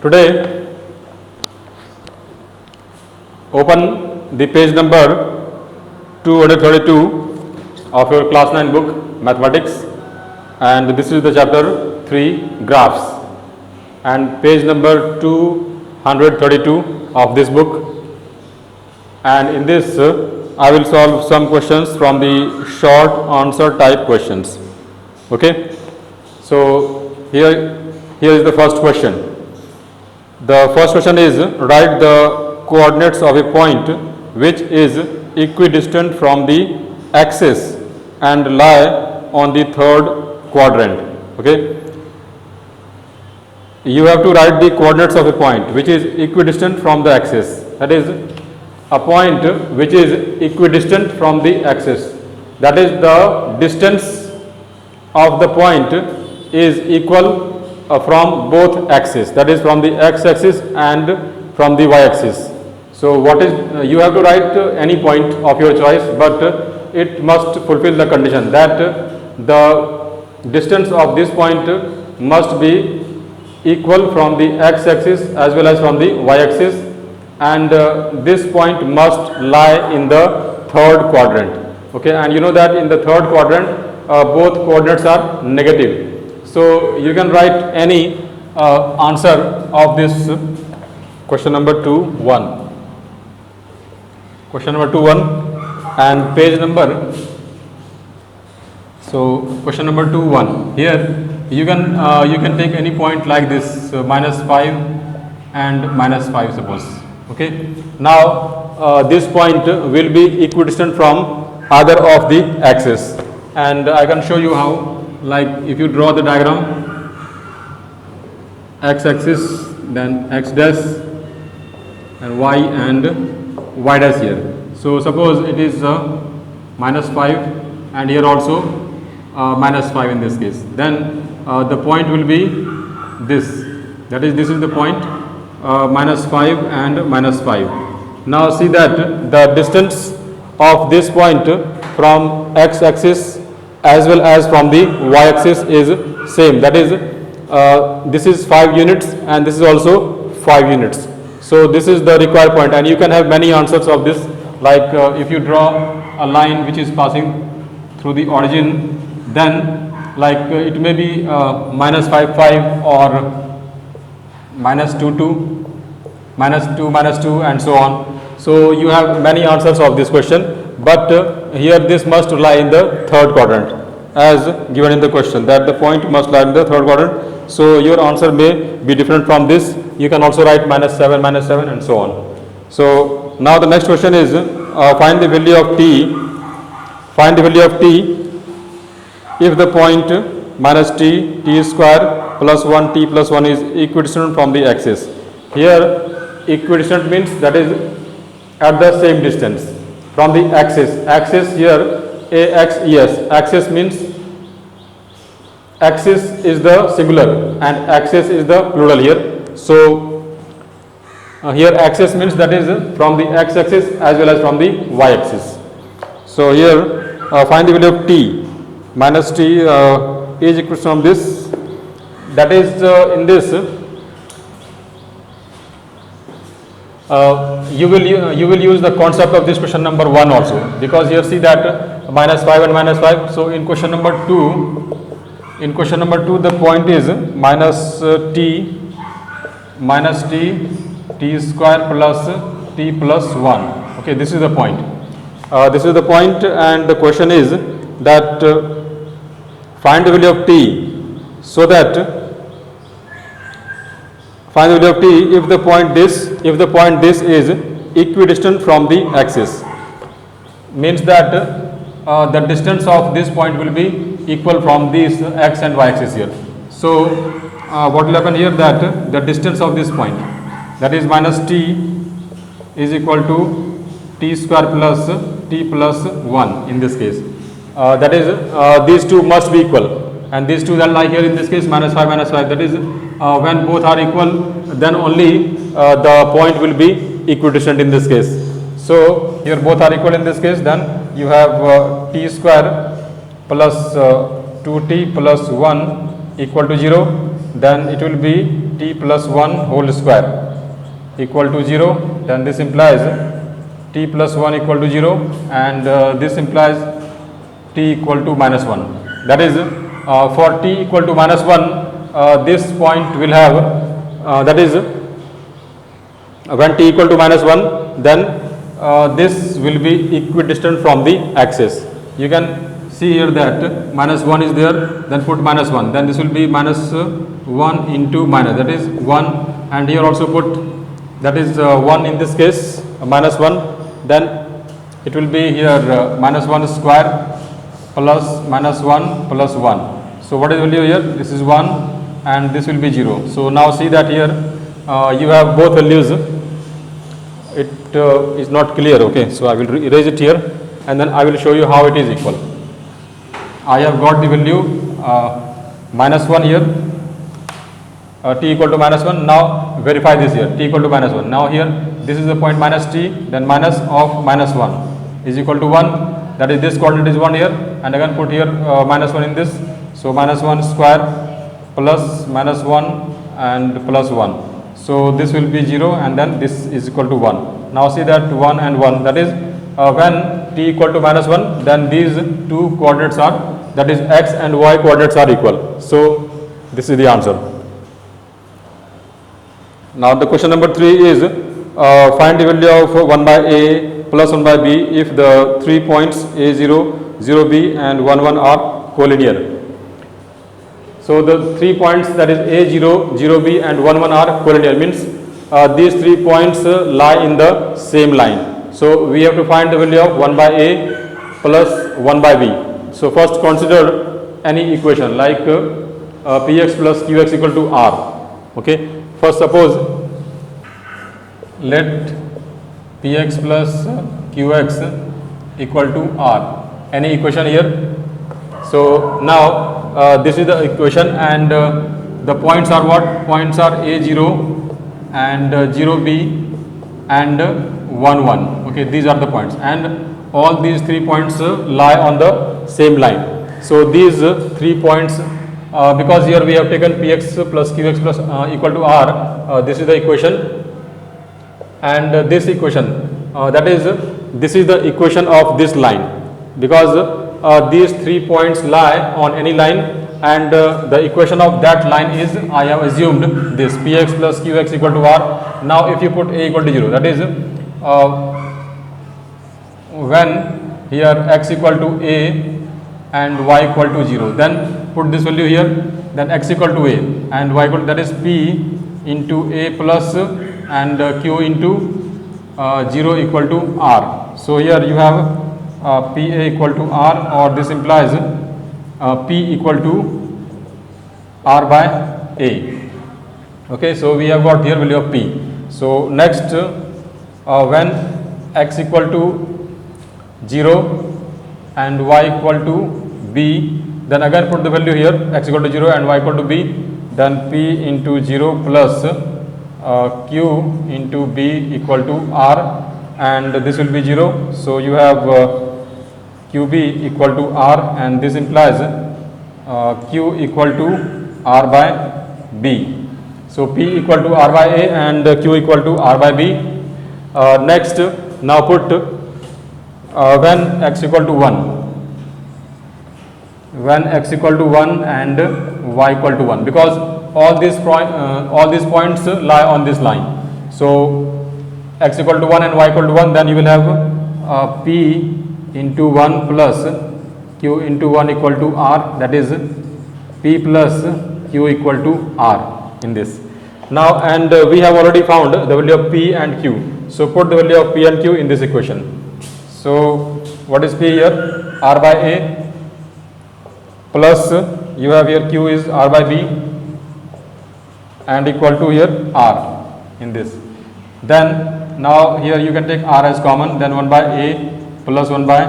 Today, open the page number 232 of your class 9 book Mathematics, and this is the chapter 3 Graphs, and page number 232 of this book. And in this I will solve some questions from the short answer type questions. Okay, so here is the first question. The first question is, write the coordinates of a point which is equidistant from the axis and lie on the third quadrant. Okay, you have to write the coordinates of a point which is equidistant from the axis. That is, a point which is equidistant from the axis, that is the distance of the point is equal from both axes, that is from the x-axis and from the y-axis. So what is, you have to write any point of your choice, but it must fulfill the condition that the distance of this point must be equal from the x-axis as well as from the y-axis, and this point must lie in the third quadrant. Okay, and you know that in the third quadrant both coordinates are negative. So you can write any answer of this question number 2-1. Question number 2-1 and page number. So question number 2-1. Here you can take any point like this, -5 and -5 suppose. Okay. Now this point will be equidistant from either of the axes, and I can show you how. Like if you draw the diagram, x-axis, then x dash, and y dash here. So suppose it is -5, and here also -5 in this case. Then the point will be this. That is, this is the point, -5 and -5. Now see that the distance of this point from x-axis as well as from the y-axis is same. That is, this is 5 units and this is also 5 units. So this is the required point, and you can have many answers of this. Like if you draw a line which is passing through the origin, then like it may be -5 or -2 -2 and so on. So you have many answers of this question, but here this must lie in the third quadrant as given in the question, that the point must lie in the third quadrant. So your answer may be different from this. You can also write -7 and so on. So now the next question is, find the value of t. Find the value of t if the point -t square plus 1 t plus 1 is equidistant from the axis. Here equidistant means that is at the same distance from the axis. Axis here AXES. Axis means axis is the singular and axis is the plural here. So here axis means that is from the x-axis as well as from the y-axis. So here find the value of t. -t is equal from this. That is in this you will use the concept of this question number 1 also, because here see that -5 and -5. So in question number 2 the point is t square plus t plus 1. Okay, this is the point. This is the point, and the question is that find the value of t, so that find the value of t if the point this is equidistant from the axis. Means that the distance of this point will be equal from these x and y axis here. So what will happen here, that the distance of this point, that is -t, is equal to t square plus t plus 1 in this case. That is, these two must be equal, and these two that lie here in this case -5. That is, when both are equal, then only the point will be equidistant in this case. So here both are equal in this case, then you have t square plus 2t plus 1 equal to 0, then it will be t plus 1 whole square equal to 0, then this implies t plus 1 equal to 0, and this implies t equal to minus 1. That is, for t equal to minus 1, this point will have, that is, when t equal to minus 1, then this will be equidistant from the axis. You can see here that minus 1 is there, then put minus 1, then this will be minus 1 into minus, that is 1, and here also put, that is 1 in this case, minus 1, then it will be here minus 1 square plus minus 1 plus 1. So what is the value here? This is 1 and this will be 0. So now see that here you have both values. It is not clear, okay, so I will erase it here and then I will show you how it is equal. I have got the value minus 1 here, t equal to minus 1. Now verify this here, t equal to minus 1. Now here this is the point minus t, then minus of minus 1 is equal to 1, that is this coordinate is 1 here, and again put here minus 1 in this. So minus 1 square plus minus 1 and plus 1. So this will be 0 and then this is equal to 1. Now see that 1 and 1, that is when t equal to minus 1, then these two coordinates are, that is x and y coordinates are equal. So this is the answer. Now the question number 3 is find the value of 1 by a plus 1 by b if the 3 points a0, 0b and 1, 1 are collinear. So the 3 points, that is a0, 0b and 1, 1 are collinear, means these 3 points lie in the same line. So we have to find the value of 1 by a plus 1 by b. So first consider any equation like px plus qx equal to r. Okay. First suppose let px plus qx equal to r. Any equation here. So now this is the equation and the points are what? Points are a0 and 0b and 1, 1. Okay, these are the points and all these 3 points lie on the same line. So these 3 points, because here we have taken px plus qx plus equal to r, this is the equation, and this equation, that is, this is the equation of this line, because these 3 points lie on any line, and the equation of that line is, I have assumed this px plus qx equal to r. Now if you put a equal to 0, that is when here x equal to a and y equal to 0, then put this value here, then x equal to a and y equal to, that is p into a plus and q into 0 equal to r. So here you have pa equal to r, or this implies p equal to r by a. Okay, so we have got here value of p. So next when x equal to 0 and y equal to b, then again put the value here, x equal to 0 and y equal to b, then p into 0 plus q into b equal to r, and this will be 0. So you have qb equal to r, and this implies q equal to r by b. So p equal to r by a and q equal to r by b. Next, now put when x equal to 1, when x equal to 1 and y equal to 1, because all these points lie on this line. So x equal to 1 and y equal to 1, then you will have p into 1 plus q into 1 equal to r, that is p plus q equal to r in this. Now, and we have already found the value of p and q. So put the value of p and q in this equation. So what is p here? R by a plus you have here q is r by b and equal to here r in this. Then now here you can take r as common, then 1 by a plus 1 by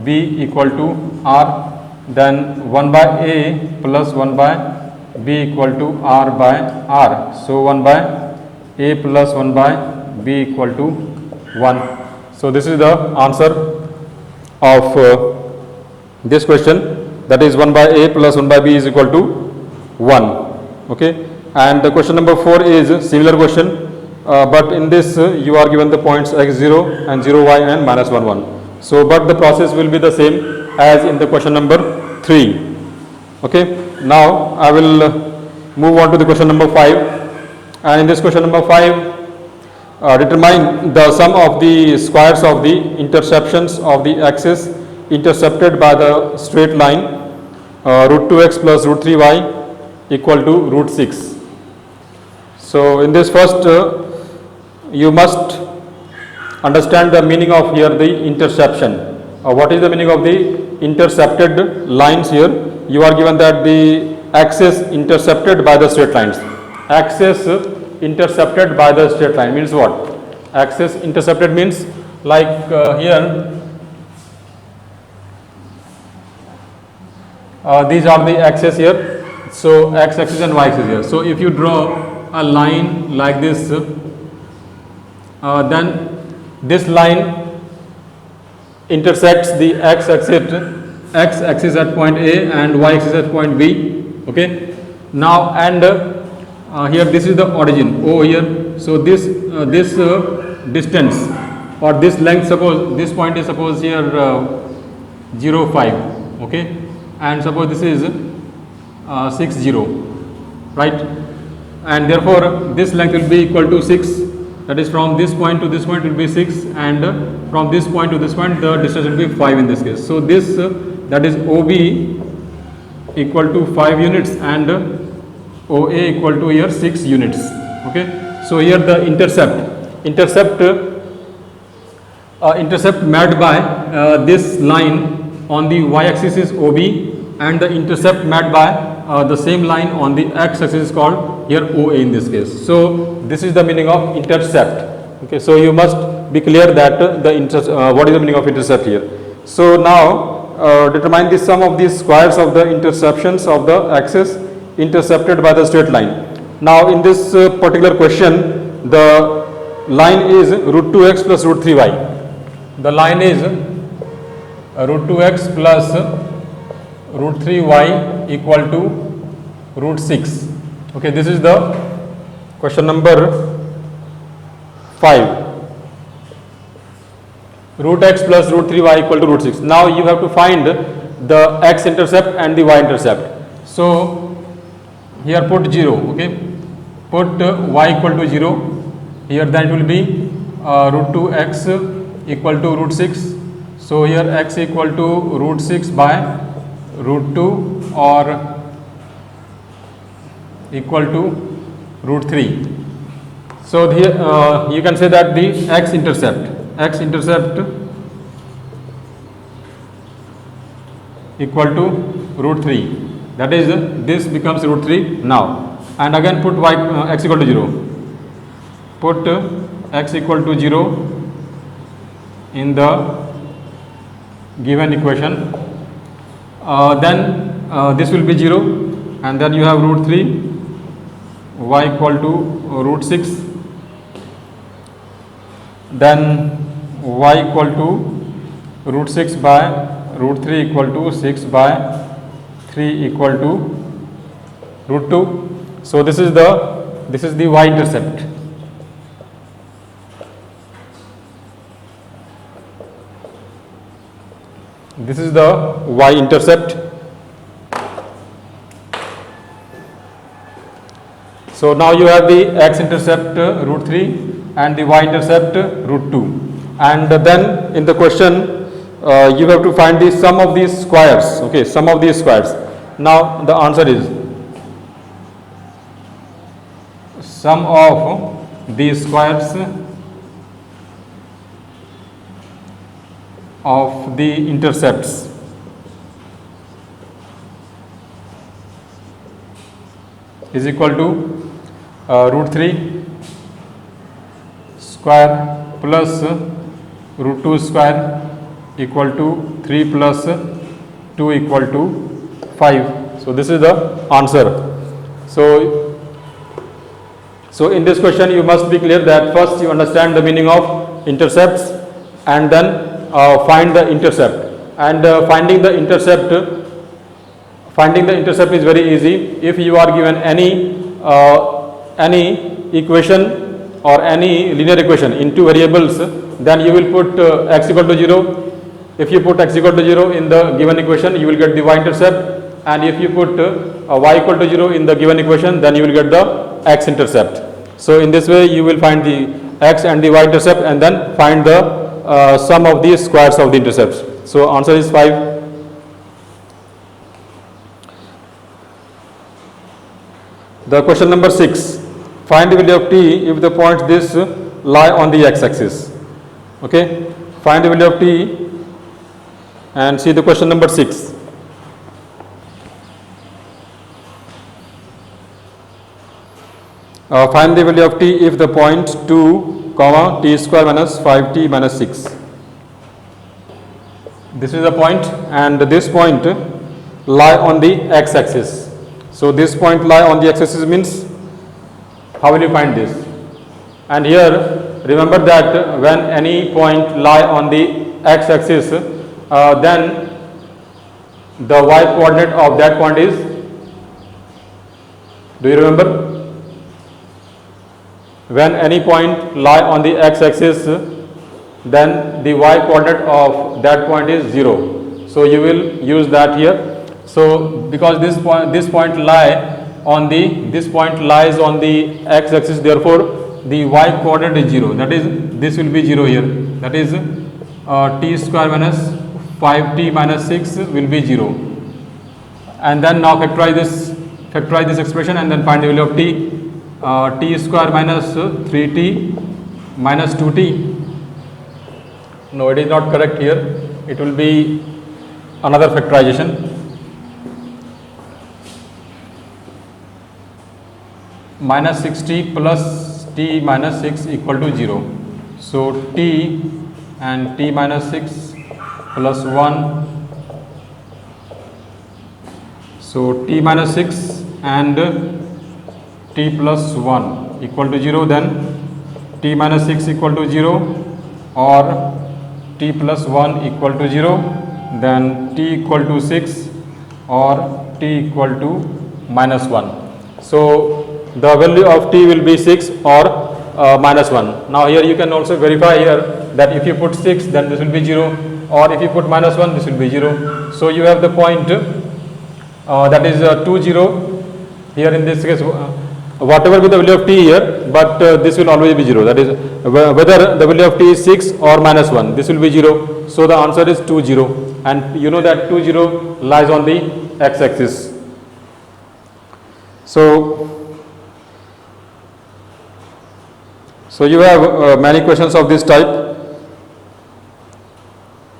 b equal to r, then 1 by a plus 1 by b equal to r by r. So 1 by a plus 1 by b equal to 1. So this is the answer of this question, that is 1 by a plus 1 by b is equal to 1. Okay. And the question number 4 is a similar question, but in this you are given the points x0 and 0y and minus 1 1. So but the process will be the same as in the question number 3. Okay, now I will move on to the question number 5, and in this question number 5, determine the sum of the squares of the interceptions of the axis intercepted by the straight line root 2x plus root 3y equal to root 6. So in this first you must understand the meaning of here the interception. What is the meaning of the intercepted lines here? You are given that the axis intercepted by the straight lines. Axis intercepted by the straight line means what? Axis intercepted means like here these are the axes here. So x axis and y axis here. So if you draw a line like this, then this line intersects the x axis at point A and y axis at point B. Okay. Now and here this is the origin O here. So this distance or this length, suppose this point is suppose here 0 5. Okay, and suppose this is 6 0, right? And therefore this length will be equal to 6. That is from this point to this point will be 6, and from this point to this point the distance will be 5 in this case. So this that is OB equal to 5 units and OA equal to here 6 units. Okay. So here the intercept made by this line on the y axis is OB, and the intercept made by the same line on the x axis is called here OA in this case. So this is the meaning of intercept. Okay, so you must be clear that what is the meaning of intercept here. So now determine the sum of the squares of the interceptions of the axis intercepted by the straight line. Now in this particular question, the line is root 2x plus root 3y. The line is root 2x plus root 3y equal to root 6. Okay, this is the question number 5. Root x plus root 3y equal to root 6. Now you have to find the x intercept and the y intercept. So here put 0. Okay, put y equal to 0. Here that will be root 2x equal to root 6. So here x equal to root 6 by root 2 or equal to root 3. So here you can say that the x intercept equal to root 3, that is this becomes root 3 now, and again put y x equal to 0, put x equal to 0 in the given equation, then this will be 0, and then you have root 3, y equal to root 6, then y equal to root 6 by root 3 equal to 6 by 3 equal to root 2. So this is the y intercept. This is the y intercept. So now you have the x intercept root 3 and the y intercept root 2, and then in the question you have to find the sum of these squares. Okay, sum of these squares. Now the answer is sum of these squares of the intercepts is equal to root 3 square plus root 2 square equal to 3 plus 2 equal to 5. So this is the answer. So in this question you must be clear that first you understand the meaning of intercepts and then find the intercept, and finding the intercept is very easy. If you are given any any equation or any linear equation in two variables, then you will put x equal to 0. If you put x equal to 0 in the given equation, you will get the y-intercept, and if you put y equal to 0 in the given equation, then you will get the x-intercept. So in this way you will find the x and the y-intercept and then find the sum of the squares of the intercepts. So answer is 5. The question number 6, find the value of t if the points this lie on the x-axis. Okay, find the value of t and see the question number 6. Find the value of t if the point 2 comma t square minus 5t minus 6. This is a point and this point lie on the x-axis. So this point lie on the x-axis means how will you find this? And here remember that when any point lie on the x-axis, then the y coordinate of that point is, do you remember? When any point lie on the x-axis, then the y coordinate of that point is 0. So you will use that here. So because this point lies on the x-axis, therefore the y coordinate is 0. That is, this will be 0 here. That is t square minus 5t minus 6 will be 0. And then now factorize this expression and then find the value of t. T square minus 3t minus 2t. No, it is not correct here. It will be another factorization. Minus 6t plus t minus 6 equal to 0. So t and t minus 6 plus 1. So t minus 6 and t plus 1 equal to 0, then t minus 6 equal to 0 or t plus 1 equal to 0, then t equal to 6 or t equal to minus 1. So the value of t will be 6 or minus 1. Now here you can also verify here that if you put 6, then this will be 0, or if you put minus 1, this will be 0. So you have the point that is 2 0 here in this case. Whatever be the value of t here, but this will always be 0. That is, whether the value of t is 6 or minus 1, this will be 0. So the answer is 2 0, and you know that 2 0 lies on the x-axis. So you have many questions of this type.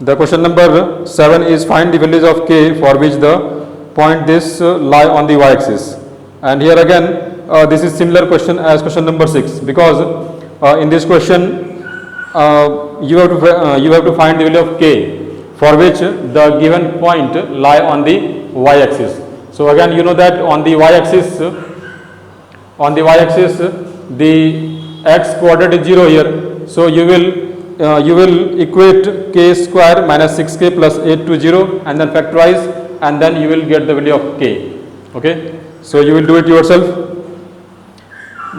The question number 7 is find the values of k for which the point this lie on the y-axis. And here again this is similar question as question number 6, because in this question you have to find the value of k for which the given point lie on the y-axis. So again you know that on the y-axis the x coordinate is 0 here. So you will equate k square minus 6k plus 8 to 0 and then factorize, and then you will get the value of k. Okay, so you will do it yourself.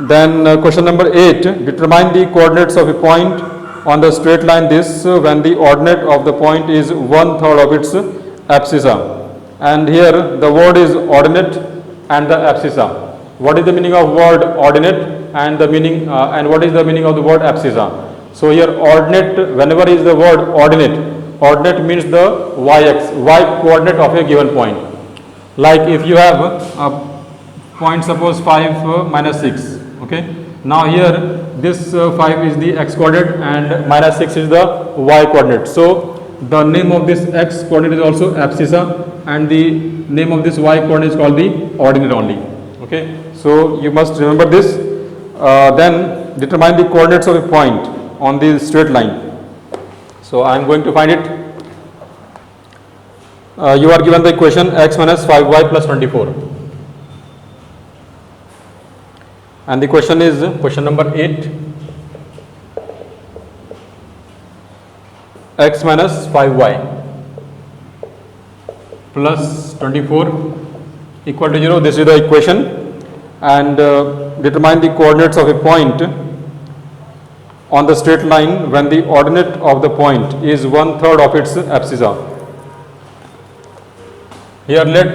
Then question number 8, determine the coordinates of a point on the straight line this when the ordinate of the point is 1/3 of its abscissa. And here the word is ordinate and the abscissa. What is the meaning of word ordinate and the meaning and what is the meaning of the word abscissa? So here ordinate, whenever is the word ordinate means the y coordinate of a given point. Like if you have a point, suppose 5 minus 6. Okay, now here this 5 is the x coordinate and minus 6 is the y coordinate. So the name of this x coordinate is also abscissa, and the name of this y coordinate is called the ordinate only. Okay, so you must remember this. Then determine the coordinates of a point on the straight line. So I am going to find it. You are given the equation x minus 5y plus 24. And the question is question number 8, x minus 5y plus 24 equal to 0. This is the equation, and determine the coordinates of a point on the straight line when the ordinate of the point is 1/3 of its abscissa. Here let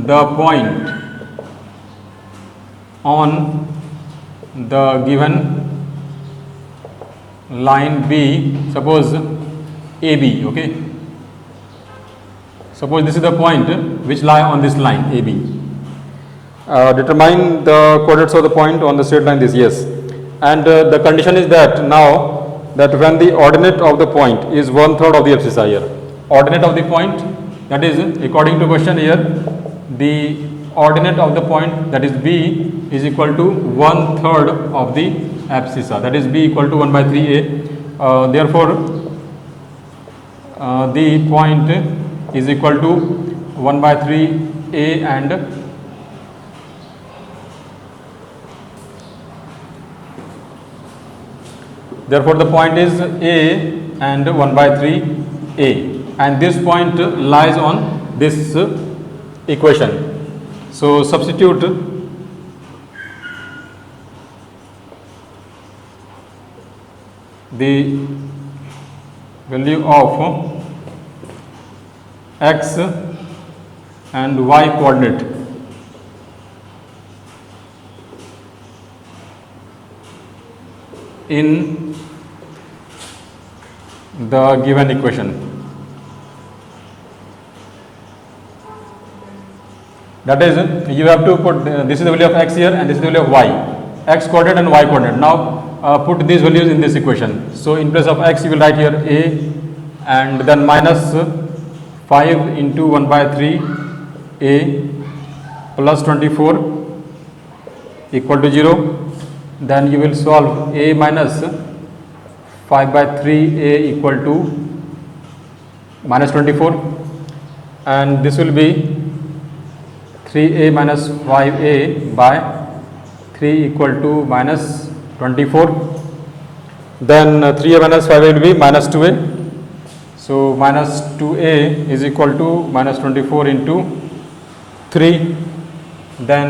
the point on the given line be, suppose AB, okay. Suppose this is the point which lie on this line AB. Determine the coordinates of the point on the straight line this, yes. And the condition is that now that when the ordinate of the point is 1/3 of the abscissa here. Ordinate of the point, that is according to question here, the ordinate of the point, that is B, is equal to 1/3 of the abscissa, that is B equal to 1/3A. Therefore, the point is equal to 1/3A, and therefore the point is A and 1/3A, and this point lies on this equation. So substitute the value of x and y coordinate in the given equation. That is, you have to put this is the value of x here and this is the value of y, x coordinate and y coordinate. Now put these values in this equation. So in place of x you will write here a, and then minus 5 into 1/3a plus 24 equal to 0. Then you will solve a minus 5/3a equal to minus 24, and this will be 3a minus 5a by 3 equal to minus 24. Then 3a minus 5a will be minus 2a. So minus 2a is equal to minus 24 into 3. Then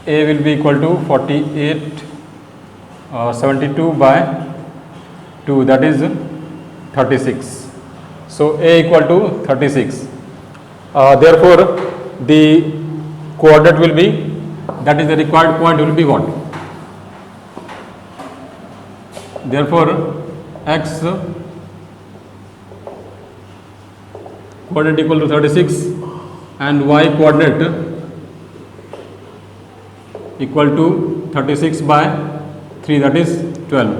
a will be equal to 48 72 by 2, that is 36. So a equal to 36. Therefore the coordinate will be, that is the required point will be what? Therefore x coordinate equal to 36 and y coordinate equal to 36 by 3, that is 12,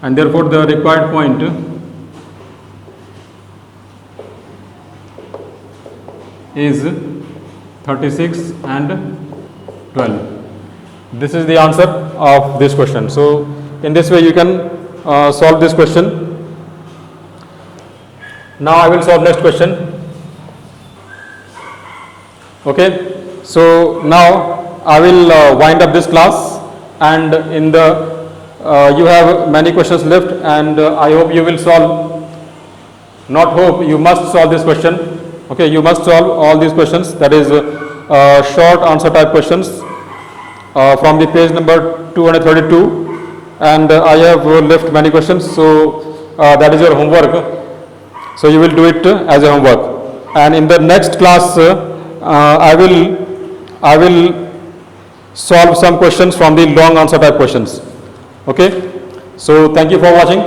and therefore the required point is 36 and 12. This is the answer of this question. So in this way you can solve this question. Now I will solve next question. Okay, so now I will wind up this class, and in the you have many questions left, and I hope you will solve, not hope, you must solve this question. Okay, you must solve all these questions, that is short answer type questions from the page number 232, and I have left many questions, so that is your homework. So you will do it as a homework, and in the next class I will solve some questions from the long answer type questions. Okay, so thank you for watching.